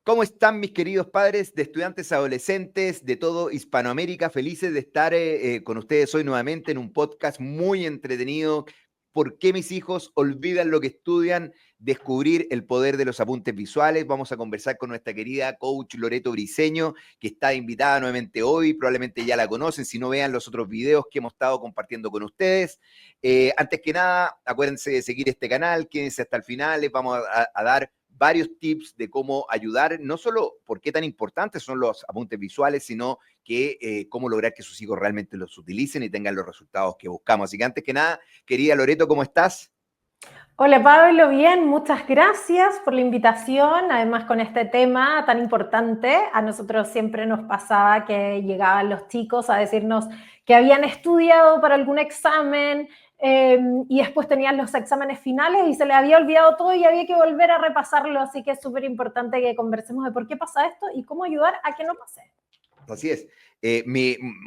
¿Cómo están mis queridos padres de estudiantes adolescentes de todo Hispanoamérica? Felices de estar con ustedes hoy nuevamente en un podcast muy entretenido. ¿Por qué mis hijos olvidan lo que estudian? Descubrir el poder de los apuntes visuales. Vamos a conversar con nuestra querida coach Loreto Briceño, que está invitada nuevamente hoy. Probablemente ya la conocen, si no vean los otros videos que hemos estado compartiendo con ustedes. Antes que nada, acuérdense de seguir este canal, quédense hasta el final. Les vamos a dar varios tips de cómo ayudar, no solo por qué tan importantes son los apuntes visuales, sino que cómo lograr que sus hijos realmente los utilicen y tengan los resultados que buscamos. Así que antes que nada, querida Loreto, ¿cómo estás? Hola Pablo, bien, muchas gracias por la invitación. Además, con este tema tan importante, a nosotros siempre nos pasaba que llegaban los chicos a decirnos que habían estudiado para algún examen y después tenían los exámenes finales y se les había olvidado todo y había que volver a repasarlo. Así que es súper importante que conversemos de por qué pasa esto y cómo ayudar a que no pase. Así es.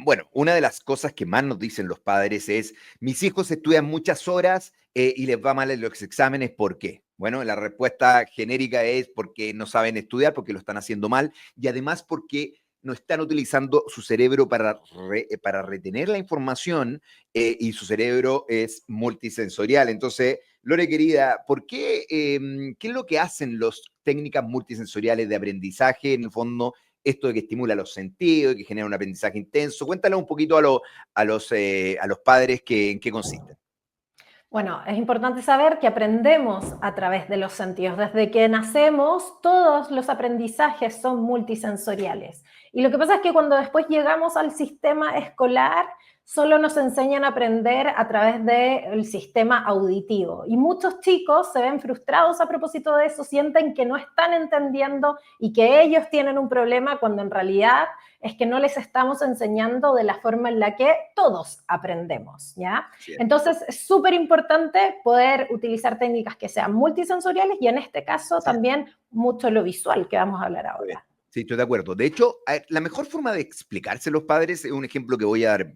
Bueno, una de las cosas que más nos dicen los padres es, mis hijos estudian muchas horas y les va mal en los exámenes, ¿por qué? Bueno, la respuesta genérica es porque no saben estudiar, porque lo están haciendo mal y además porque no están utilizando su cerebro para retener la información y su cerebro es multisensorial. Entonces, Lore querida, ¿qué es lo que hacen las técnicas multisensoriales de aprendizaje en el fondo? Esto de que estimula los sentidos, que genera un aprendizaje intenso. Cuéntale un poquito a los padres en qué consiste. Bueno, es importante saber que aprendemos a través de los sentidos. Desde que nacemos, todos los aprendizajes son multisensoriales. Y lo que pasa es que cuando después llegamos al sistema escolar, solo nos enseñan a aprender a través del sistema auditivo. Y muchos chicos se ven frustrados a propósito de eso, sienten que no están entendiendo y que ellos tienen un problema cuando en realidad es que no les estamos enseñando de la forma en la que todos aprendemos, ¿ya? Entonces, es súper importante poder utilizar técnicas que sean multisensoriales y en este caso también mucho lo visual, que vamos a hablar ahora. Sí, estoy de acuerdo. De hecho, la mejor forma de explicarse a los padres, un ejemplo que voy a dar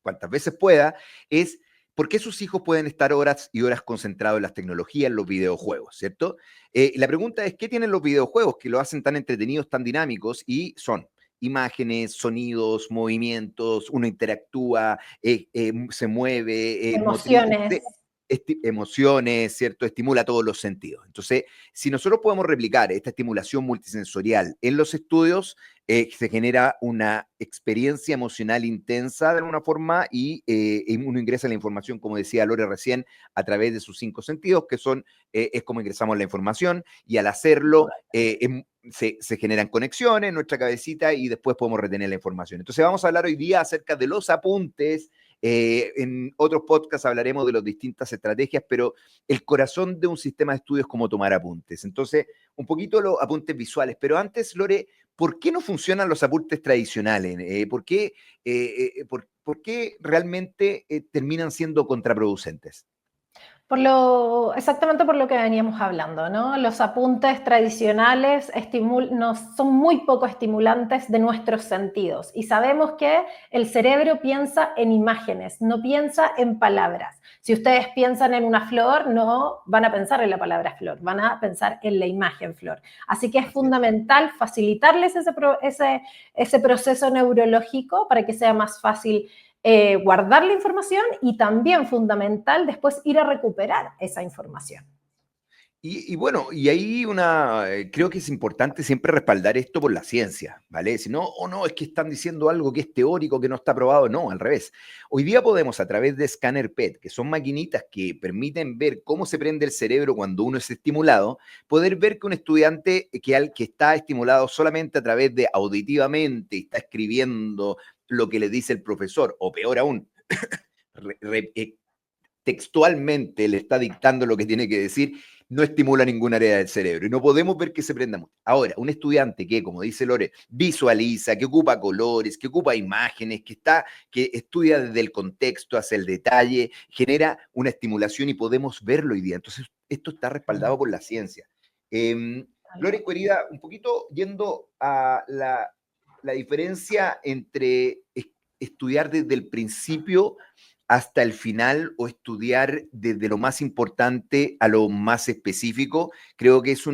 cuantas veces pueda, es por qué sus hijos pueden estar horas y horas concentrados en las tecnologías, en los videojuegos, ¿cierto? La pregunta es, ¿qué tienen los videojuegos que lo hacen tan entretenidos, tan dinámicos? Y son imágenes, sonidos, movimientos, uno interactúa, se mueve, Emociones. emociones, ¿cierto? Estimula todos los sentidos. Entonces, si nosotros podemos replicar esta estimulación multisensorial en los estudios, se genera una experiencia emocional intensa de alguna forma y uno ingresa la información, como decía Lore recién, a través de sus 5 sentidos, que son, es como ingresamos la información y al hacerlo se generan conexiones en nuestra cabecita y después podemos retener la información. Entonces vamos a hablar hoy día acerca de los apuntes. En otros podcasts hablaremos de las distintas estrategias, pero el corazón de un sistema de estudio es como tomar apuntes. Entonces, un poquito los apuntes visuales. Pero antes, Lore, ¿por qué no funcionan los apuntes tradicionales? ¿Por qué realmente terminan siendo contraproducentes? Exactamente por lo que veníamos hablando, ¿no? Los apuntes tradicionales son muy poco estimulantes de nuestros sentidos y sabemos que el cerebro piensa en imágenes, no piensa en palabras. Si ustedes piensan en una flor, no van a pensar en la palabra flor, van a pensar en la imagen flor. Así que es fundamental facilitarles ese proceso neurológico para que sea más fácil guardar la información y también fundamental después ir a recuperar esa información. Bueno, y ahí creo que es importante siempre respaldar esto por la ciencia, ¿vale? Si no, o no, es que están diciendo algo que es teórico, que no está probado, no, al revés. Hoy día podemos, a través de escáner PET, que son maquinitas que permiten ver cómo se prende el cerebro cuando uno es estimulado, poder ver que un estudiante que está estimulado solamente a través de auditivamente, está escribiendo lo que le dice el profesor, o peor aún, re, re, textualmente le está dictando lo que tiene que decir, no estimula ninguna área del cerebro y no podemos ver que se prenda mucho. Ahora, un estudiante que, como dice Lore, visualiza, que ocupa colores, que ocupa imágenes, que estudia desde el contexto hacia el detalle, genera una estimulación y podemos verlo hoy día. Entonces, esto está respaldado por la ciencia. Lore, querida, un poquito yendo a la diferencia entre estudiar desde el principio hasta el final o estudiar desde lo más importante a lo más específico, creo que es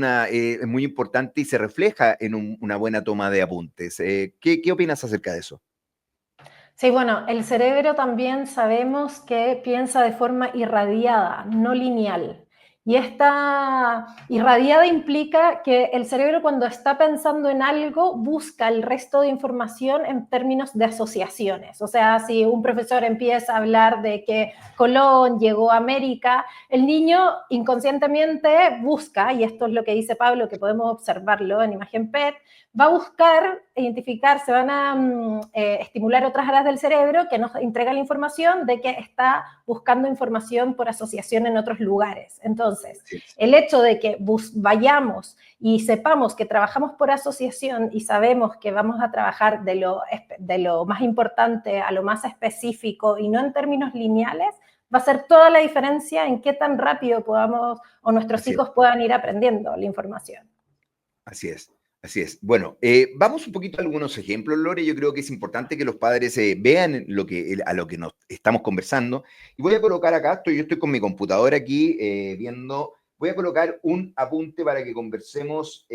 muy importante y se refleja en una buena toma de apuntes. ¿Qué opinas acerca de eso? Sí, bueno, el cerebro también sabemos que piensa de forma irradiada, no lineal. Y esta irradiada implica que el cerebro cuando está pensando en algo busca el resto de información en términos de asociaciones. O sea, si un profesor empieza a hablar de que Colón llegó a América, el niño inconscientemente busca, y esto es lo que dice Pablo, que podemos observarlo en imagen PET, va a buscar identificar, se van a estimular otras áreas del cerebro que nos entregan la información de que está buscando información por asociación en otros lugares. Entonces, Sí, el hecho de que vayamos y sepamos que trabajamos por asociación y sabemos que vamos a trabajar de lo más importante a lo más específico y no en términos lineales, va a hacer toda la diferencia en qué tan rápido podamos o nuestros así es. hijos puedan ir aprendiendo la información. Así es, así es. Bueno, vamos un poquito a algunos ejemplos, Lore. Yo creo que es importante que los padres vean a lo que nos estamos conversando. Y voy a colocar acá, yo estoy con mi computadora aquí viendo, voy a colocar un apunte para que conversemos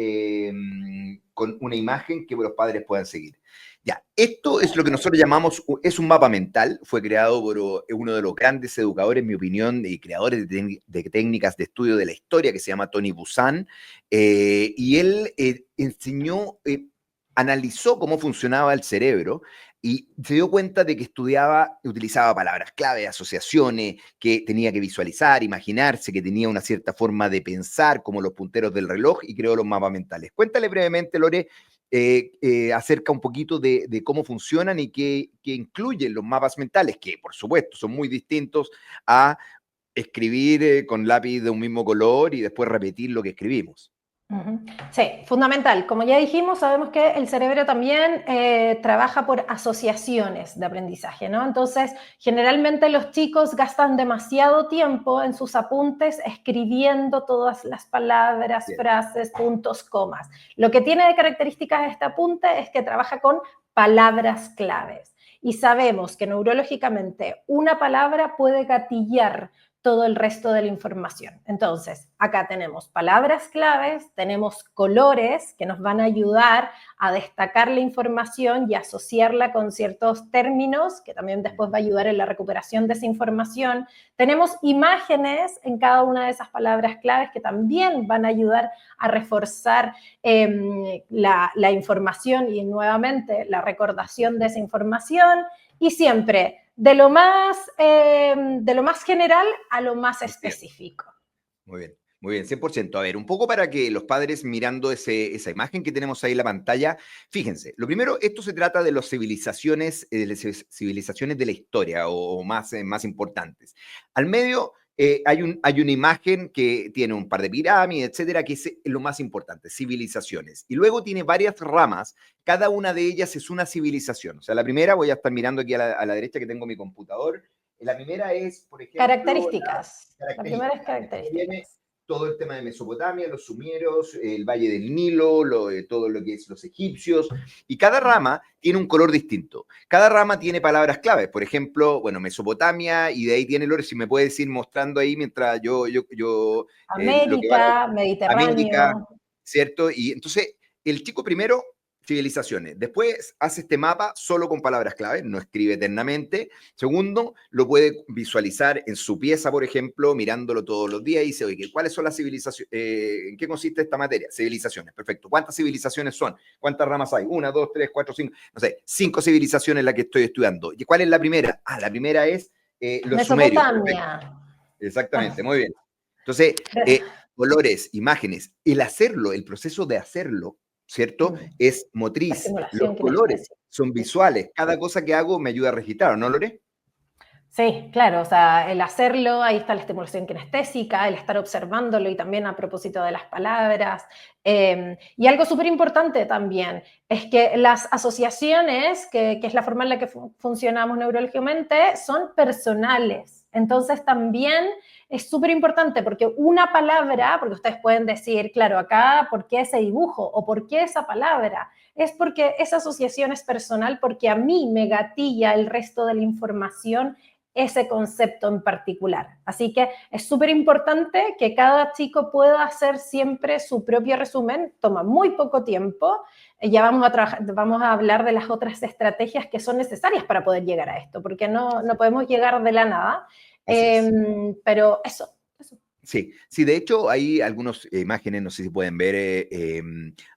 con una imagen que los padres puedan seguir. Ya, esto es lo que nosotros llamamos, es un mapa mental, fue creado por uno de los grandes educadores, en mi opinión, y creadores de técnicas de estudio de la historia, que se llama Tony Buzan, y él enseñó, analizó cómo funcionaba el cerebro y se dio cuenta de que utilizaba palabras clave, asociaciones, que tenía que visualizar, imaginarse, que tenía una cierta forma de pensar, como los punteros del reloj, y creó los mapas mentales. Cuéntale brevemente, Lore, acerca un poquito de cómo funcionan y qué incluyen los mapas mentales, que por supuesto son muy distintos a escribir con lápiz de un mismo color y después repetir lo que escribimos. Sí, fundamental. Como ya dijimos, sabemos que el cerebro también trabaja por asociaciones de aprendizaje, ¿no? Entonces, generalmente los chicos gastan demasiado tiempo en sus apuntes escribiendo todas las palabras, Bien. frases, puntos, comas. Lo que tiene de características este apunte es que trabaja con palabras claves. Y sabemos que neurológicamente una palabra puede gatillar todo el resto de la información. Entonces, acá tenemos palabras claves, tenemos colores que nos van a ayudar a destacar la información y asociarla con ciertos términos, que también después va a ayudar en la recuperación de esa información. Tenemos imágenes en cada una de esas palabras claves que también van a ayudar a reforzar la información y nuevamente la recordación de esa información. Y siempre de lo más general a lo más Bien. específico. Muy bien, 100%. A ver, un poco para que los padres mirando esa imagen que tenemos ahí en la pantalla, fíjense, lo primero, esto se trata de las civilizaciones, civilizaciones de la historia o más importantes. Al medio hay una imagen que tiene un par de pirámides, etcétera, que es lo más importante, civilizaciones. Y luego tiene varias ramas, cada una de ellas es una civilización. O sea, la primera, voy a estar mirando aquí a la derecha que tengo mi computador. La primera es, por ejemplo, la Características. La primera es característica. Después viene características. todo el tema de Mesopotamia, los sumerios, el Valle del Nilo, todo lo que es los egipcios, y cada rama tiene un color distinto. Cada rama tiene palabras claves, por ejemplo, bueno, Mesopotamia, y de ahí tiene Lore, si me puedes ir mostrando ahí mientras lo que va América, a América, Mediterráneo. ¿cierto? Y entonces, el chico primero, civilizaciones. Después hace este mapa solo con palabras clave, no escribe eternamente. Segundo, lo puede visualizar en su pieza, por ejemplo, mirándolo todos los días y dice, oye, ¿cuáles son las civilizaciones? ¿En qué consiste esta materia? Civilizaciones, perfecto. ¿Cuántas civilizaciones son? ¿Cuántas ramas hay? Una, dos, tres, cuatro, cinco, no sé, 5 civilizaciones las que estoy estudiando. ¿Y cuál es la primera? Ah, la primera es los sumerios, perfecto. Mesopotamia. Exactamente, muy bien. Entonces, colores, imágenes, el proceso de hacerlo, ¿cierto? Es motriz. Los Estimulación colores kinestésica. son visuales. Cada cosa que hago me ayuda a registrar, ¿no, Lore? Sí, claro, o sea, el hacerlo, ahí está la estimulación kinestésica, el estar observándolo y también a propósito de las palabras. Y algo súper importante también es que las asociaciones, que es la forma en la que funcionamos neurológicamente, son personales. Entonces también es súper importante porque una palabra, porque ustedes pueden decir, claro, acá, ¿por qué ese dibujo? ¿O por qué esa palabra? Es porque esa asociación es personal, porque a mí me gatilla el resto de la información ese concepto en particular. Así que es súper importante que cada chico pueda hacer siempre su propio resumen, toma muy poco tiempo. Ya vamos a hablar de las otras estrategias que son necesarias para poder llegar a esto, porque no podemos llegar de la nada. Así es. Pero eso. Sí, sí, de hecho hay algunas imágenes, no sé si pueden ver,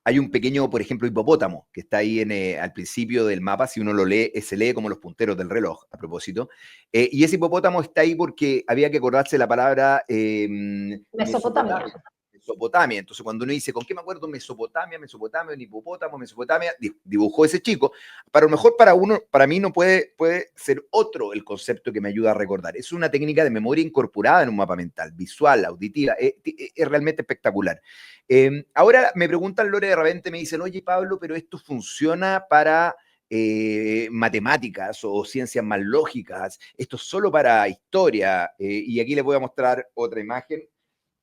hay un pequeño, por ejemplo, hipopótamo que está ahí al principio del mapa, si uno lo lee, se lee como los punteros del reloj, a propósito, y ese hipopótamo está ahí porque había que acordarse la palabra Mesopotamia. Mesopotamia. Entonces, cuando uno dice, ¿con qué me acuerdo? Mesopotamia, un hipopótamo, Mesopotamia, dibujó ese chico. Para lo mejor para uno, para mí no puede ser otro el concepto que me ayuda a recordar. Es una técnica de memoria incorporada en un mapa mental, visual, auditiva, es realmente espectacular. Ahora me preguntan, Lore, de repente me dicen, oye, Pablo, pero esto funciona para matemáticas o ciencias más lógicas, esto es solo para historia, y aquí les voy a mostrar otra imagen.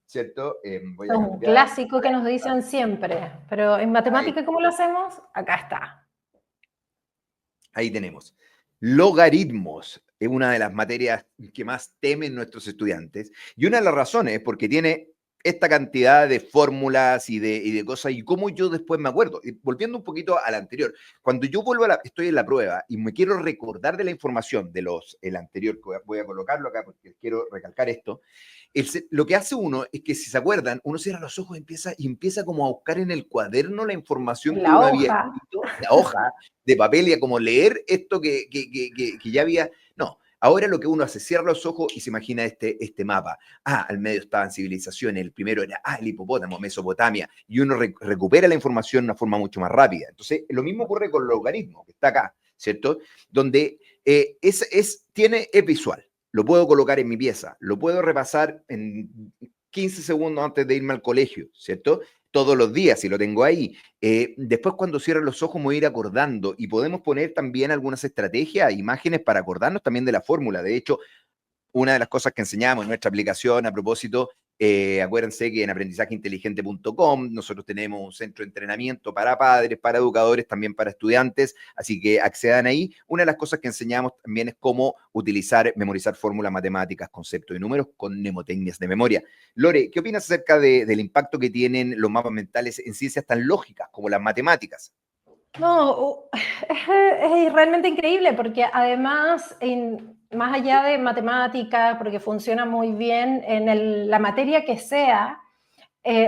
¿Cierto? Voy a Es un cambiar. clásico que nos dicen siempre, pero en matemática, ¿cómo lo hacemos? Acá está. Ahí tenemos. Logaritmos es una de las materias que más temen nuestros estudiantes y una de las razones es porque tiene esta cantidad de fórmulas y de cosas y cómo yo después me acuerdo. Y volviendo un poquito al anterior, cuando yo vuelvo estoy en la prueba y me quiero recordar de la información de el anterior, que voy a colocarlo acá porque quiero recalcar esto, lo que hace uno es que si se acuerdan, uno cierra los ojos y empieza como a buscar en el cuaderno la información En que la uno había hoja. escrito, la hoja de papel y a como leer esto que ya había. No, ahora lo que uno hace, cierra los ojos y se imagina este mapa. Al medio estaban civilizaciones, el primero era el hipopótamo, Mesopotamia, y uno recupera la información de una forma mucho más rápida. Entonces, lo mismo ocurre con el logaritmo, que está acá, ¿cierto? Donde es visual. Lo puedo colocar en mi pieza, lo puedo repasar en 15 segundos antes de irme al colegio, ¿cierto? Todos los días, si lo tengo ahí. Después, cuando cierro los ojos, me voy a ir acordando y podemos poner también algunas estrategias, imágenes para acordarnos también de la fórmula. De hecho, una de las cosas que enseñamos en nuestra aplicación a propósito, acuérdense que en aprendizajeinteligente.com nosotros tenemos un centro de entrenamiento para padres, para educadores, también para estudiantes, así que accedan ahí. Una de las cosas que enseñamos también es cómo memorizar fórmulas matemáticas, conceptos y números con mnemotecnias de memoria. Lore, ¿qué opinas acerca del impacto que tienen los mapas mentales en ciencias tan lógicas como las matemáticas? No, es realmente increíble porque además, más allá de matemática, porque funciona muy bien en la materia que sea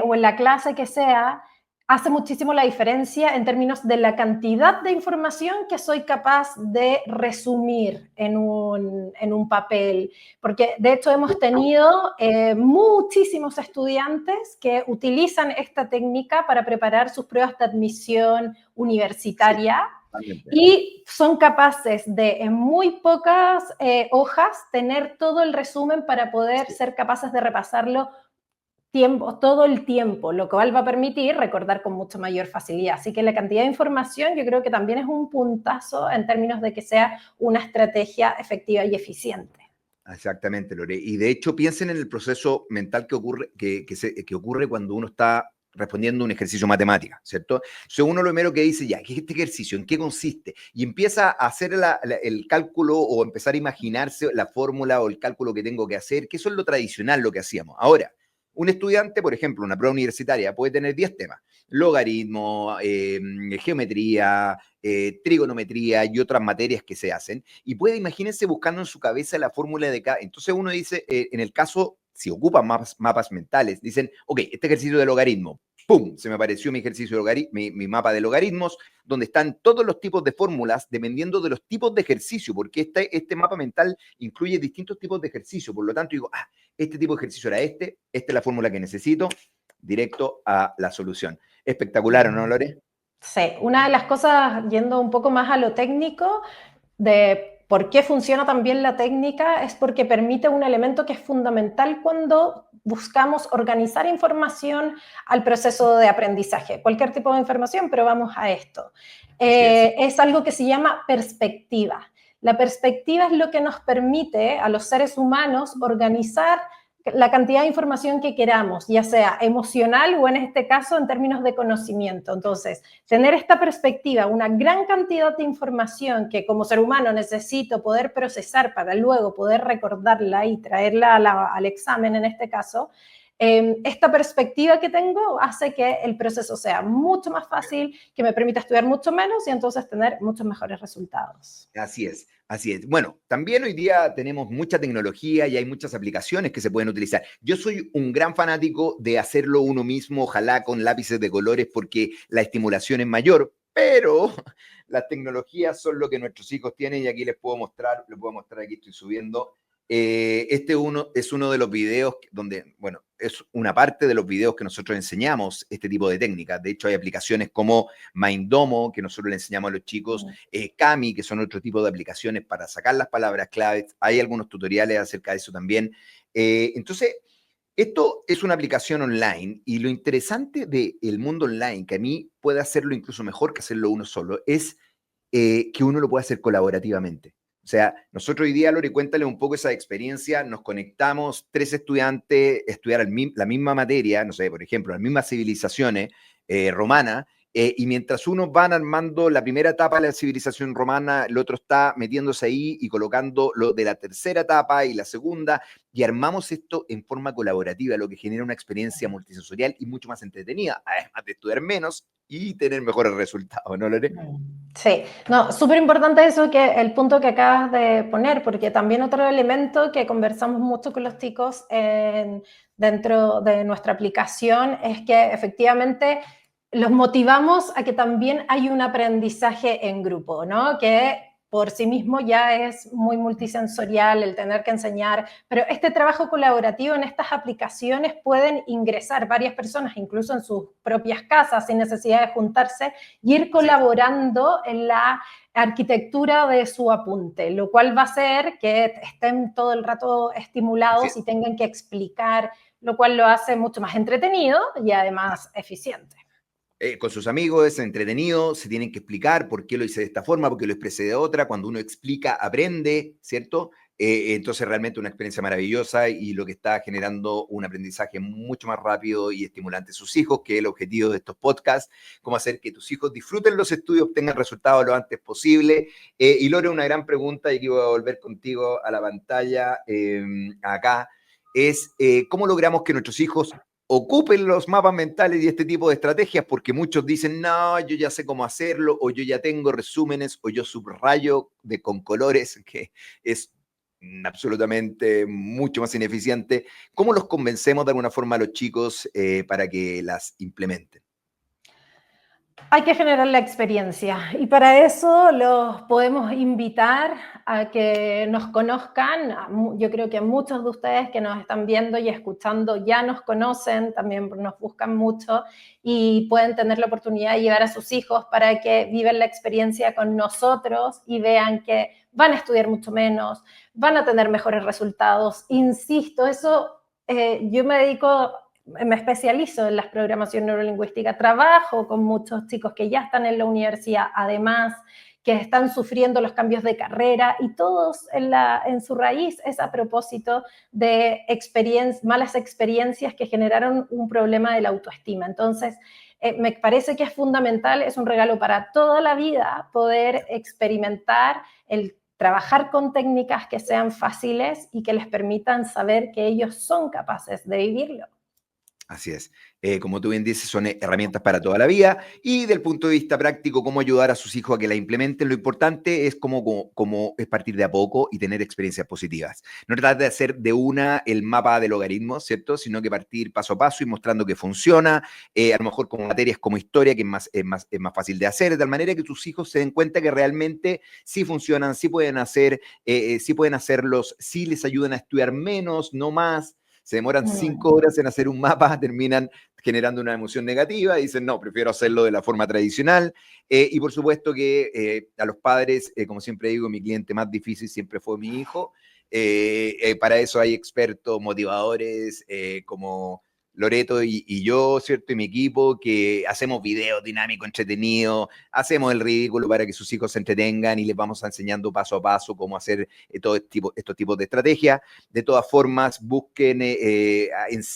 o en la clase que sea, hace muchísimo la diferencia en términos de la cantidad de información que soy capaz de resumir en un papel. Porque de hecho hemos tenido muchísimos estudiantes que utilizan esta técnica para preparar sus pruebas de admisión universitaria. Sí. Y son capaces de, en muy pocas hojas, tener todo el resumen para poder ser capaces de repasarlo todo el tiempo, lo cual va a permitir recordar con mucha mayor facilidad. Así que la cantidad de información yo creo que también es un puntazo en términos de que sea una estrategia efectiva y eficiente. Exactamente, Lore. Y de hecho, piensen en el proceso mental que ocurre, que ocurre cuando uno está respondiendo un ejercicio matemático, ¿cierto? Entonces uno lo primero que dice, ya, ¿qué es este ejercicio? ¿En qué consiste? Y empieza a hacer el cálculo o empezar a imaginarse la fórmula o el cálculo que tengo que hacer, que eso es lo tradicional, lo que hacíamos. Ahora, un estudiante, por ejemplo, una prueba universitaria puede tener 10 temas, logaritmo, geometría, trigonometría y otras materias que se hacen, y puede, imagínense, buscando en su cabeza la fórmula de cada. Entonces uno dice, en el caso, si ocupan mapas mentales, dicen, ok, este ejercicio de logaritmo, ¡pum! Se me apareció mi ejercicio de logaritmo, mi mapa de logaritmos, donde están todos los tipos de fórmulas dependiendo de los tipos de ejercicio, porque este mapa mental incluye distintos tipos de ejercicio, por lo tanto digo, este tipo de ejercicio era esta es la fórmula que necesito, directo a la solución. Espectacular, ¿no, Lore? Sí, una de las cosas, yendo un poco más a lo técnico, de por qué funciona tan bien la técnica, es porque permite un elemento que es fundamental cuando buscamos organizar información al proceso de aprendizaje. Cualquier tipo de información, pero vamos a esto. Es algo que se llama perspectiva. La perspectiva es lo que nos permite a los seres humanos organizar la cantidad de información que queramos, ya sea emocional o en este caso en términos de conocimiento. Entonces, tener esta perspectiva, una gran cantidad de información que como ser humano necesito poder procesar para luego poder recordarla y traerla al examen en este caso, esta perspectiva que tengo hace que el proceso sea mucho más fácil, que me permita estudiar mucho menos y entonces tener muchos mejores resultados. Así es, así es. Bueno, también hoy día tenemos mucha tecnología y hay muchas aplicaciones que se pueden utilizar. Yo soy un gran fanático de hacerlo uno mismo, ojalá con lápices de colores, porque la estimulación es mayor, pero las tecnologías son lo que nuestros hijos tienen y aquí les puedo mostrar, aquí estoy subiendo. Es uno de los videos donde, bueno, es una parte de los videos que nosotros enseñamos este tipo de técnicas. De hecho, hay aplicaciones como Mindomo, que nosotros le enseñamos a los chicos, Kami, que son otro tipo de aplicaciones para sacar las palabras claves. Hay algunos tutoriales acerca de eso también. Entonces, esto es una aplicación online y lo interesante del mundo online, que a mí puede hacerlo incluso mejor que hacerlo uno solo, es que uno lo puede hacer colaborativamente. O sea, nosotros hoy día, Lore, cuéntale un poco esa experiencia, nos conectamos 3 estudiantes a estudiar la misma materia, no sé, por ejemplo, las mismas civilizaciones romanas, y mientras unos van armando la primera etapa de la civilización romana, el otro está metiéndose ahí y colocando lo de la tercera etapa y la segunda, y armamos esto en forma colaborativa, lo que genera una experiencia multisensorial y mucho más entretenida, además de estudiar menos y tener mejores resultados, ¿no, Lore? Sí, no, súper importante eso, que el punto que acabas de poner, porque también otro elemento que conversamos mucho con los chicos dentro de nuestra aplicación es que efectivamente los motivamos a que también hay un aprendizaje en grupo, ¿no? Que por sí mismo ya es muy multisensorial el tener que enseñar, pero este trabajo colaborativo en estas aplicaciones pueden ingresar varias personas, incluso en sus propias casas, sin necesidad de juntarse, y ir colaborando en la arquitectura de su apunte, lo cual va a hacer que estén todo el rato estimulados y tengan que explicar, lo cual lo hace mucho más entretenido y además eficiente. Con sus amigos, es entretenido, se tienen que explicar por qué lo hice de esta forma, por qué lo expresé de otra. Cuando uno explica, aprende, ¿cierto? Entonces realmente una experiencia maravillosa y lo que está generando un aprendizaje mucho más rápido y estimulante a sus hijos, que es el objetivo de estos podcasts, cómo hacer que tus hijos disfruten los estudios, obtengan resultados lo antes posible. Y Lore, una gran pregunta, y aquí voy a volver contigo a la pantalla acá, es cómo logramos que nuestros hijos ocupen los mapas mentales y este tipo de estrategias, porque muchos dicen, no, yo ya sé cómo hacerlo, o yo ya tengo resúmenes, o yo subrayo con colores, que es absolutamente mucho más ineficiente. ¿Cómo los convencemos de alguna forma a los chicos para que las implementen? Hay que generar la experiencia y para eso los podemos invitar a que nos conozcan. Yo creo que muchos de ustedes que nos están viendo y escuchando ya nos conocen, también nos buscan mucho y pueden tener la oportunidad de llevar a sus hijos para que vivan la experiencia con nosotros y vean que van a estudiar mucho menos, van a tener mejores resultados. Insisto, eso yo me especializo en la programación neurolingüística, trabajo con muchos chicos que ya están en la universidad, además que están sufriendo los cambios de carrera y todos en su raíz es a propósito de malas experiencias que generaron un problema de la autoestima. Entonces, me parece que es fundamental, es un regalo para toda la vida poder experimentar el trabajar con técnicas que sean fáciles y que les permitan saber que ellos son capaces de vivirlo. Así es. Como tú bien dices, son herramientas para toda la vida y del punto de vista práctico, cómo ayudar a sus hijos a que la implementen. Lo importante es cómo es partir de a poco y tener experiencias positivas. No tratar de hacer de una el mapa de logaritmos, ¿cierto? Sino que partir paso a paso y mostrando que funciona, a lo mejor con materias como historia, que es más fácil de hacer, de tal manera que tus hijos se den cuenta que realmente sí funcionan, sí pueden hacerlos, sí les ayudan a estudiar menos, no más. Se demoran 5 horas en hacer un mapa, terminan generando una emoción negativa y dicen, no, prefiero hacerlo de la forma tradicional. Y por supuesto que a los padres, como siempre digo, mi cliente más difícil siempre fue mi hijo. Para eso hay expertos, motivadores, como Loreto y yo, ¿cierto? Y mi equipo, que hacemos videos dinámicos, entretenidos, hacemos el ridículo para que sus hijos se entretengan y les vamos enseñando paso a paso cómo hacer todo estos tipos de estrategias. De todas formas, busquen,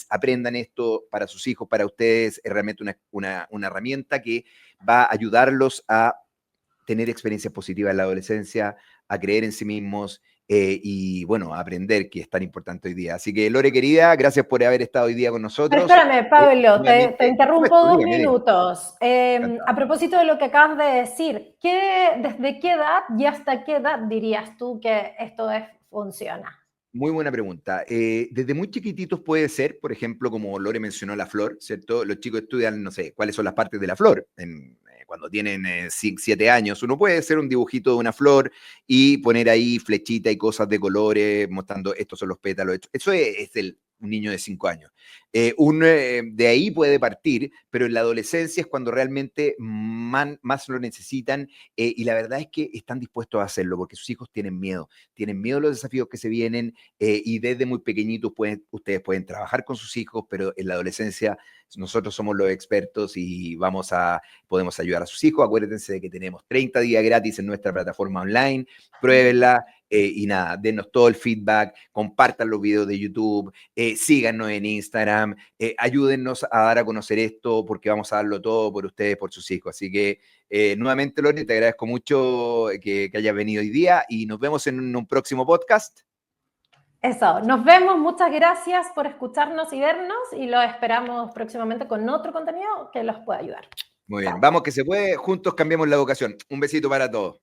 aprendan esto para sus hijos, para ustedes. Es realmente una herramienta que va a ayudarlos a tener experiencias positivas en la adolescencia, a creer en sí mismos y, bueno, a aprender, que es tan importante hoy día. Así que, Lore, querida, gracias por haber estado hoy día con Pero nosotros. espérame, Pablo, te Nuevamente, por interrumpo supuesto, dos dígame, dígame. minutos. A Encantado. propósito de lo que acabas de decir, ¿desde qué edad y hasta qué edad dirías tú que funciona? Muy buena pregunta. Desde muy chiquititos puede ser, por ejemplo, como Lore mencionó la flor, ¿cierto? Los chicos estudian, no sé, cuáles son las partes de la flor. Cuando tienen 7 años, uno puede hacer un dibujito de una flor y poner ahí flechita y cosas de colores, mostrando estos son los pétalos. Eso es un niño de 5 años. De ahí puede partir, pero en la adolescencia es cuando realmente más lo necesitan y la verdad es que están dispuestos a hacerlo porque sus hijos tienen miedo a los desafíos que se vienen y desde muy pequeñitos ustedes pueden trabajar con sus hijos, pero en la adolescencia nosotros somos los expertos y podemos ayudar a sus hijos. Acuérdense de que tenemos 30 días gratis en nuestra plataforma online, pruébenla. Y nada, denos todo el feedback, compartan los videos de YouTube, síganos en Instagram, ayúdennos a dar a conocer esto porque vamos a darlo todo por ustedes, por sus hijos. Así que nuevamente, Lore, te agradezco mucho que hayas venido hoy día y nos vemos en un próximo podcast. Eso, nos vemos, muchas gracias por escucharnos y vernos y los esperamos próximamente con otro contenido que los pueda ayudar. Muy bien, Chao. vamos que se puede, juntos cambiamos la educación. Un besito para todos.